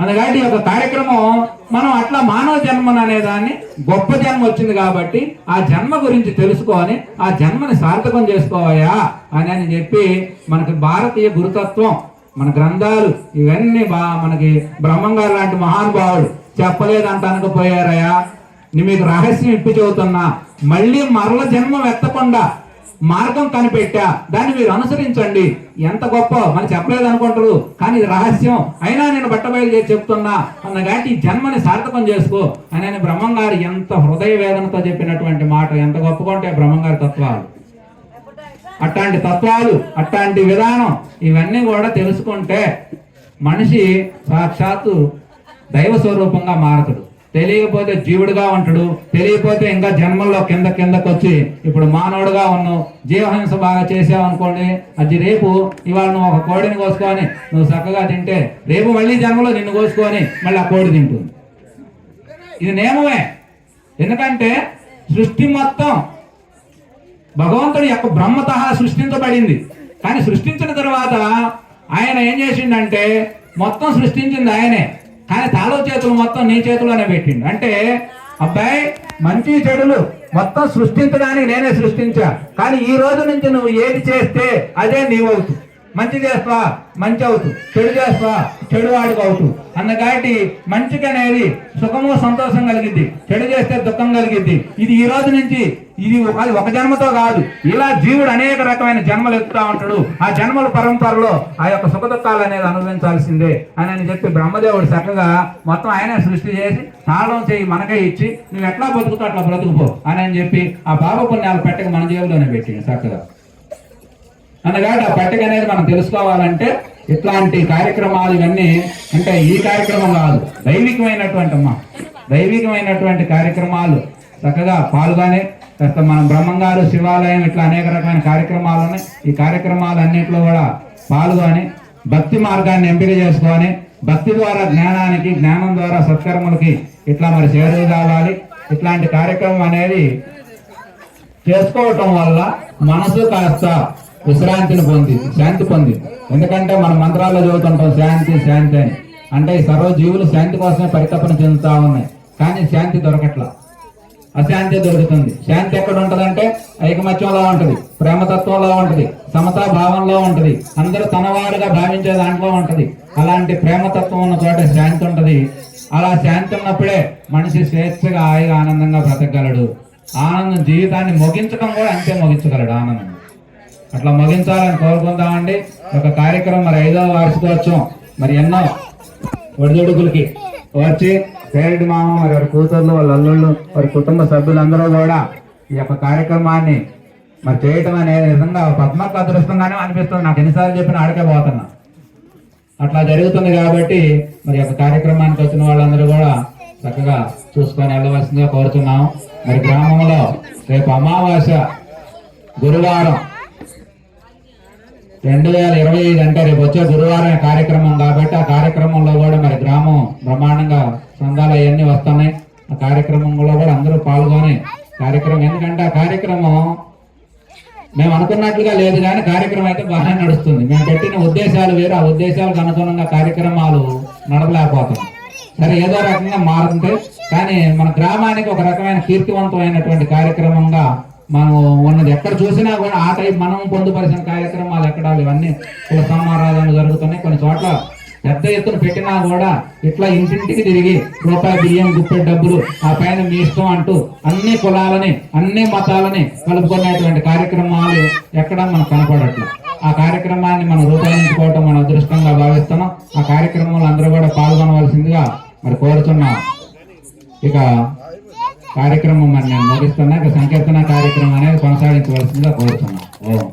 అందుకని ఈ యొక్క కార్యక్రమం మనం అట్లా మానవ జన్మ అనే దాన్ని గొప్ప జన్మ వచ్చింది కాబట్టి ఆ జన్మ గురించి తెలుసుకొని ఆ జన్మని సార్థకం చేసుకోవయా అని చెప్పి మనకి భారతీయ గురుతత్వం, మన గ్రంథాలు ఇవన్నీ మనకి బ్రహ్మంగారు లాంటి మహానుభావుడు చెప్పలేదంట అనకపోయారయా. మీకు రహస్యం ఇప్పి చెబుతున్నా, మళ్ళీ మరల జన్మ ఎత్తకుండా మార్గం కనిపెట్టా, దాన్ని మీరు అనుసరించండి. ఎంత గొప్ప మనం చెప్పలేదు అనుకుంటారు, కానీ ఇది రహస్యం. అయినా నేను బట్టబయలు చేసి చెప్తున్నా అన్నగాటి ఈ జన్మని సార్థకం చేసుకో అని బ్రహ్మంగారు ఎంత హృదయ వేదనతో చెప్పినటువంటి మాట. ఎంత గొప్పగా ఉంటాయి బ్రహ్మంగారి తత్వాలు. అట్లాంటి తత్వాలు, అట్లాంటి విధానం ఇవన్నీ కూడా తెలుసుకుంటే మనిషి సాక్షాత్తు దైవ స్వరూపంగా మారతాడు. తెలియకపోతే జీవుడుగా ఉంటాడు, తెలియకపోతే ఇంకా జన్మల్లో కిందకు వచ్చి ఇప్పుడు మానవుడుగా ఉన్నావు. జీవహింస బాగా చేసావు అనుకోండి, అది రేపు ఇవాళ నువ్వు ఒక కోడిని కోసుకొని నువ్వు చక్కగా తింటే రేపు మళ్ళీ జన్మలో నిన్ను కోసుకొని మళ్ళీ ఆ కోడి తింటుంది. ఇది నియమమే. ఎందుకంటే సృష్టి మొత్తం భగవంతుడి యొక్క బ్రహ్మతః సృష్టించబడింది. కానీ సృష్టించిన తర్వాత ఆయన ఏం చేసిండంటే మొత్తం సృష్టించింది ఆయనే, కానీ తాళో చేతులు మొత్తం నీ చేతుల్లోనే పెట్టిండు. అంటే అబ్బాయి మంచి చెడులు మొత్తం సృష్టించడానికి నేనే సృష్టించా, కానీ ఈ రోజు నుంచి నువ్వు ఏది చేస్తే అదే నీవవుతుంది. మంచి చేస్తా మంచి అవుతు, చెడు చేస్తా చెడు వాడికి అవుతు. అందుకటి మంచికి అనేది సుఖము సంతోషం కలిగిద్ది, చెడు చేస్తే దుఃఖం కలిగిద్ది. ఇది ఈ రోజు నుంచి ఇది అది ఒక జన్మతో కాదు, ఇలా జీవుడు అనేక రకమైన జన్మలు ఎత్తుతా ఉంటాడు. ఆ జన్మల పరంపరలో ఆ యొక్క సుఖ దుఃఖాలు అనేది అనుభవించాల్సిందే అని చెప్పి బ్రహ్మదేవుడు చక్కగా మొత్తం ఆయనే సృష్టి చేసి తాళం చేయి మనకే ఇచ్చి నువ్వు ఎట్లా బతుకుతావు అట్లా బ్రతుకుపో అని చెప్పి ఆ పాప పుణ్యాల పెట్టక మన జేబులోనే పెట్టింది చక్కగా. అందుకని ఆ పట్టిక అనేది మనం తెలుసుకోవాలంటే ఇట్లాంటి కార్యక్రమాలు ఇవన్నీ, అంటే ఈ కార్యక్రమం కాదు, దైవికమైనటువంటి కార్యక్రమాలు చక్కగా పాల్గొని మనం బ్రహ్మంగారు శివాలయం ఇట్లా అనేక రకమైన కార్యక్రమాలు ఉన్నాయి. ఈ కార్యక్రమాలన్నింటిలో కూడా పాల్గొని భక్తి మార్గాన్ని ఎంపిక చేసుకొని భక్తి ద్వారా జ్ఞానానికి, జ్ఞానం ద్వారా సత్కర్మలకి ఇట్లా మరి చేరువ కావాలి. ఇట్లాంటి కార్యక్రమం అనేది చేసుకోవటం వల్ల మనసు కాస్త విశ్రాంతిని శాంతి పొంది. ఎందుకంటే మన మంత్రాల్లో చదువుతుంటాం శాంతి శాంతి అని. అంటే ఈ సర్వ జీవులు శాంతి కోసమే పరితపన చెందుతా ఉన్నాయి, కానీ శాంతి దొరకట్లా, అశాంతి దొరుకుతుంది. శాంతి ఎక్కడ ఉంటదంటే ఐకమత్యంలో ఉంటది, ప్రేమతత్వంలో ఉంటది, సమతా భావంలో ఉంటది, అందరూ తనవారుగా భావించే దాంట్లో ఉంటది. అలాంటి ప్రేమతత్వం ఉన్న చోట శాంతి ఉంటది. అలా శాంతి ఉన్నప్పుడే మనిషి స్వేచ్ఛగా హాయిగా ఆనందంగా బ్రతకగలడు. ఆనందం జీవితాన్ని ముగించడం కూడా అంతే ముగించగలడు ఆనందం. అట్లా ముగించాలని కోరుకుందామండి. ఒక కార్యక్రమం మరి 5వ వార్షికోత్సవం మరి ఎన్నో ఒడిదుడుకులకి వచ్చి పేరెంట్ మామ మరి వారి కూతుర్లు, వాళ్ళ అల్లుళ్ళు, వారి కుటుంబ సభ్యులందరూ కూడా ఈ యొక్క కార్యక్రమాన్ని మరి చేయటం అనేది నిజంగా పద్మకు అదృష్టంగానే అనిపిస్తుంది. నాకు ఎన్నిసార్లు చెప్పిన ఆడకే పోతున్నా. అట్లా జరుగుతుంది కాబట్టి మరి యొక్క కార్యక్రమానికి వచ్చిన వాళ్ళందరూ కూడా చక్కగా చూసుకొని వెళ్ళవలసిందిగా కోరుతున్నాం. మరి గ్రామంలో రేపు అమావాస్య గురువారం 2025 అంటే రేపు వచ్చే గురువారం కార్యక్రమం కాబట్టి ఆ కార్యక్రమంలో కూడా మరి గ్రామం బ్రహ్మాండంగా సంఘాలు అవన్నీ వస్తున్నాయి. ఆ కార్యక్రమంలో కూడా అందరూ పాల్గొని కార్యక్రమం, ఎందుకంటే ఆ కార్యక్రమం మేము అనుకున్నట్లుగా లేదు కానీ కార్యక్రమం అయితే బాగా నడుస్తుంది. మేము పెట్టిన ఉద్దేశాలు వేరు, ఆ ఉద్దేశాలకు అనుగుణంగా కార్యక్రమాలు నడపలేకపోతున్నాం. సరే ఏదో రకంగా మారుతుంటే కానీ మన గ్రామానికి ఒక రకమైన కీర్తివంతమైనటువంటి కార్యక్రమంగా మనం ఉన్నది. ఎక్కడ చూసినా కూడా ఆ టైప్ మనం పొందుపరిచిన కార్యక్రమాలు ఎక్కడ ఇవన్నీ కుల సమారాధనలు జరుగుతున్నాయి. కొన్ని చోట్ల పెద్ద ఎత్తున పెట్టినా కూడా ఇట్లా ఇంటింటికి తిరిగి రూపాయి బియ్యం, గుప్పెడు డబ్బులు, ఆ పైన మీ ఇష్టం అంటూ అన్ని కులాలని అన్ని మతాలని కలుపుకునేటువంటి కార్యక్రమాలు ఎక్కడ మనకు కనపడట్లేదు. ఆ కార్యక్రమాన్ని మనం రూపొందించుకోవటం మన అదృష్టంగా భావిస్తున్నాం. ఆ కార్యక్రమంలో అందరూ కూడా పాల్గొనవలసిందిగా మరి కోరుతున్నాం. ఇక కార్యక్రమం మరి నేను ముగిస్తున్నా. ఇక సంకీర్తన కార్యక్రమం అనేది కొనసాగించవలసిందిగా కోరుతున్నాం. ఓం